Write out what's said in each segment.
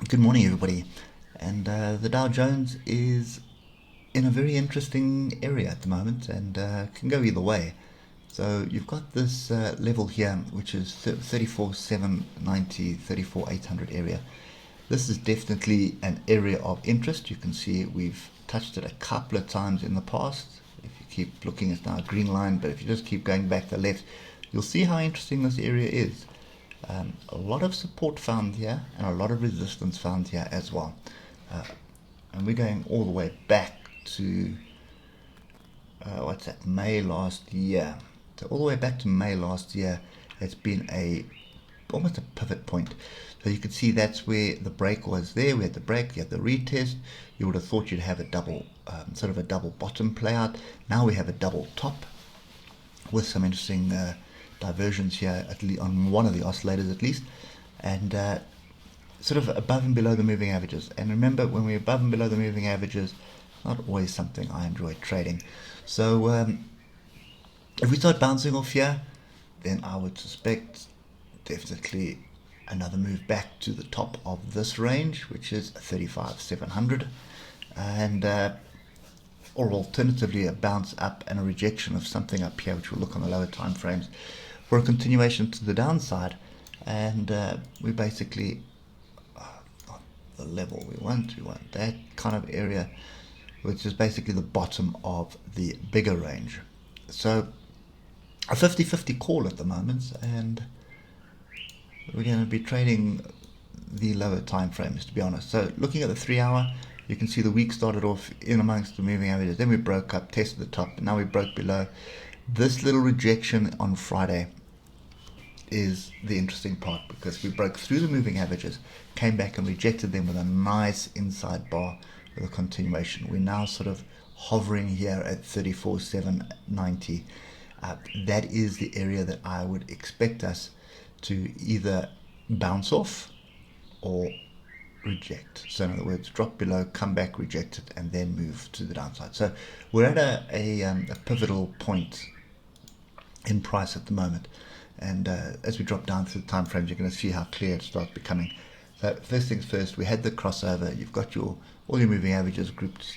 Good morning, everybody. And the Dow Jones is in a very interesting area at the moment and can go either way. So you've got this level here, which is 34,790, 34,800 area. This is definitely an area of interest. You can see we've touched it a couple of times in the past. If you keep looking, it's now a green line, but if you just keep going back to the left, you'll see how interesting this area is. A lot of support found here and a lot of resistance found here as well. And we're going all the way back to, May last year. So all the way back to May last year, it's been almost a pivot point. So you can see that's where the break was there. We had the break, you had the retest. You would have thought you'd have a double, sort of a double bottom play out. Now we have a double top with some interesting diversions here, at least on one of the oscillators at least, and sort of above and below the moving averages. And remember, when we're above and below the moving averages, not always something I enjoy trading. So if we start bouncing off here, then I would suspect definitely another move back to the top of this range, which is 35,700, and or alternatively a bounce up and a rejection of something up here, which we'll look on the lower time frames, for a continuation to the downside. And we basically not the level we want that kind of area, which is basically the bottom of the bigger range. So a 50-50 call at the moment, and we're going to be trading the lower time frames, to be honest. So looking at the 3 hour, you can see the week started off in amongst the moving averages, then we broke up, tested the top, and now we broke below. This little rejection on Friday is the interesting part, because we broke through the moving averages, came back and rejected them with a nice inside bar with a continuation. We're now sort of hovering here at 34,790. That is the area that I would expect us to either bounce off or reject. So in other words, drop below, come back, reject it, and then move to the downside. So we're at a pivotal point in price at the moment. And as we drop down through the time frames, you're going to see how clear it starts becoming. So first things first, we had the crossover. You've got all your moving averages grouped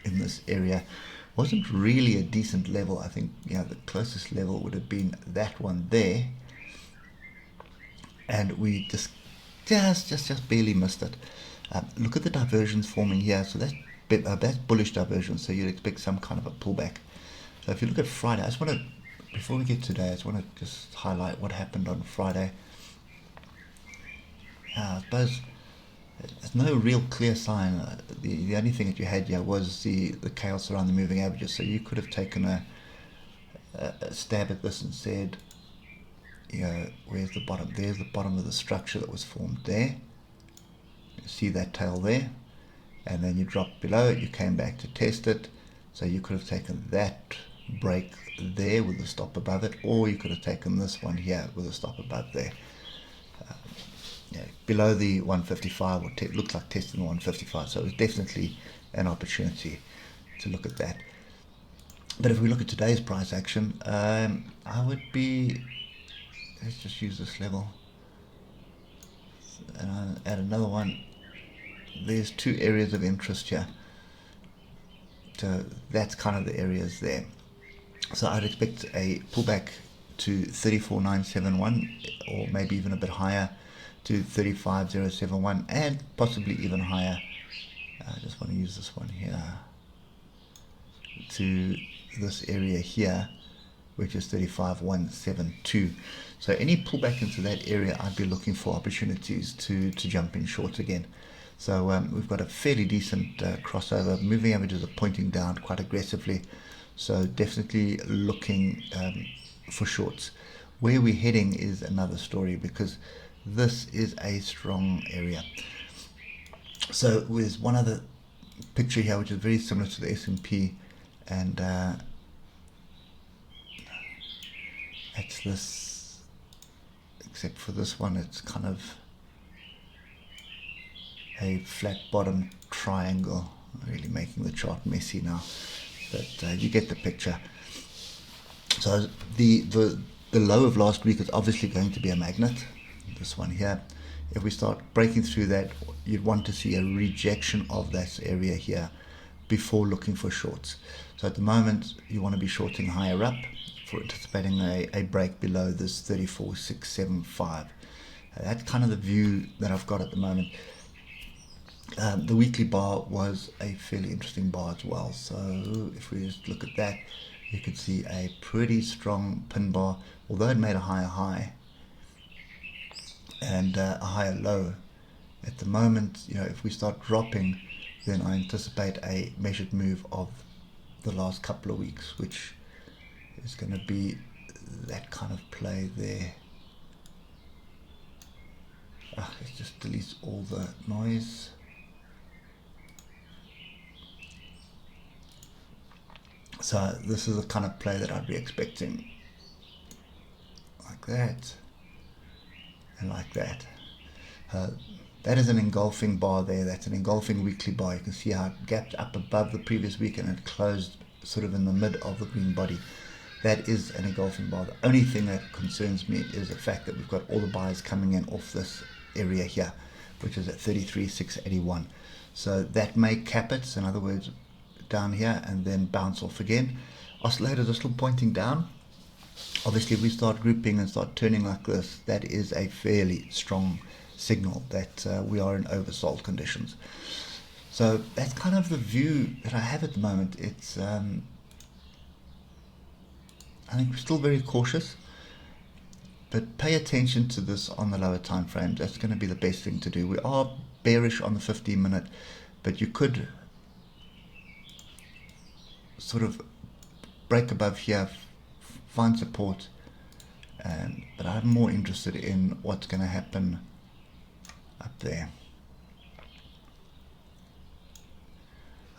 in this area. Wasn't really a decent level. I think the closest level would have been that one there, and we just barely missed it. Look at the diversions forming here. So that's bullish diversion. So you'd expect some kind of a pullback. So if you look at Friday, before we get to today, I just want to just highlight what happened on Friday. I suppose there's no real clear sign. The only thing that you had here was the chaos around the moving averages. So you could have taken a stab at this and said, where's the bottom? There's the bottom of the structure that was formed there. You see that tail there, and then you dropped below it. You came back to test it. So you could have taken that break there with a stop above it, or you could have taken this one here with a stop above there. Below the 155, or looks like testing the 155, so it was definitely an opportunity to look at that. But if we look at today's price action, I would be, let's just use this level and I'll add another one. There's two areas of interest here, so that's kind of the areas there. So I'd expect a pullback to 34,971, or maybe even a bit higher to 35,071, and possibly even higher. I just want to use this one here to this area here, which is 35,172. So any pullback into that area, I'd be looking for opportunities to jump in short again. So we've got a fairly decent crossover. Moving averages are pointing down quite aggressively, so definitely looking for shorts. Where we're heading is another story, because this is a strong area. So there's one other picture here which is very similar to the S&P, and it's this, except for this one, it's kind of a flat bottom triangle. Really making the chart messy now, but you get the picture. So the low of last week is obviously going to be a magnet, this one here. If we start breaking through that, you'd want to see a rejection of this area here before looking for shorts. So at the moment, you want to be shorting higher up for anticipating a break below this 34,675. That's kind of the view that I've got at the moment. The weekly bar was a fairly interesting bar as well. So if we just look at that, you could see a pretty strong pin bar, although it made a higher high and a higher low. At the moment, if we start dropping, then I anticipate a measured move of the last couple of weeks, which is going to be that kind of play there. Let's just delete all the noise. So this is the kind of play that I'd be expecting, like that and like that. That is an engulfing bar there. That's an engulfing weekly bar. You can see how it gapped up above the previous week and it closed sort of in the mid of the green body. That is an engulfing bar. The only thing that concerns me is the fact that we've got all the buyers coming in off this area here, which is at 33,681. So that may cap it, in other words, down here and then bounce off again. Oscillators are still pointing down. Obviously, if we start grouping and start turning like this, that is a fairly strong signal that we are in oversold conditions. So that's kind of the view that I have at the moment. It's I think we're still very cautious, but pay attention to this on the lower time frames. That's going to be the best thing to do. We are bearish on the 15-minute, but you could sort of break above here, find support, but I'm more interested in what's going to happen up there.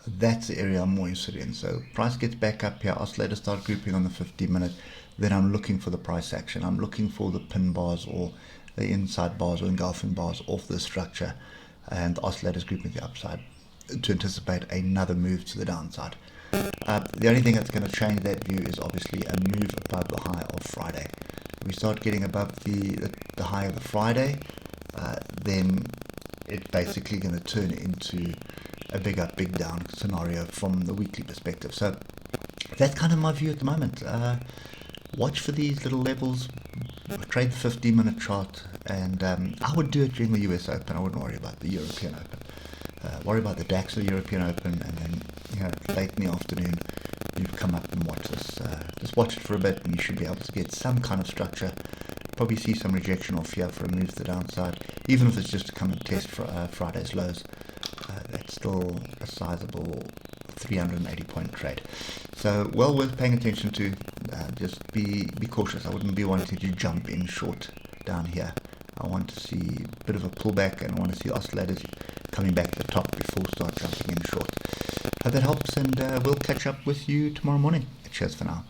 That's the area I'm more interested in. So price gets back up here, oscillator start grouping on the 50-minute, then I'm looking for the price action. I'm looking for the pin bars or the inside bars or engulfing bars off the structure, and the oscillators grouping the upside to anticipate another move to the downside. The only thing that's going to change that view is obviously a move above the high of Friday. If we start getting above the high of the Friday, then it's basically going to turn into a big up, big down scenario from the weekly perspective. So that's kind of my view at the moment. Watch for these little levels, trade the 15-minute chart, and I would do it during the US Open. I wouldn't worry about the European Open. Worry about the DAX or the European Open, and then late in the afternoon you come up and watch this. Just watch it for a bit and you should be able to get some kind of structure. Probably see some rejection off here for a move to the downside, even if it's just to come and test for Friday's lows. That's still a sizable 380 point trade, so well worth paying attention to. Just be cautious. I wouldn't be wanting to jump in short down here. I want to see a bit of a pullback, and I want to see oscillators coming back to the top before start jumping in short. Hope that helps, and we'll catch up with you tomorrow morning. Cheers for now.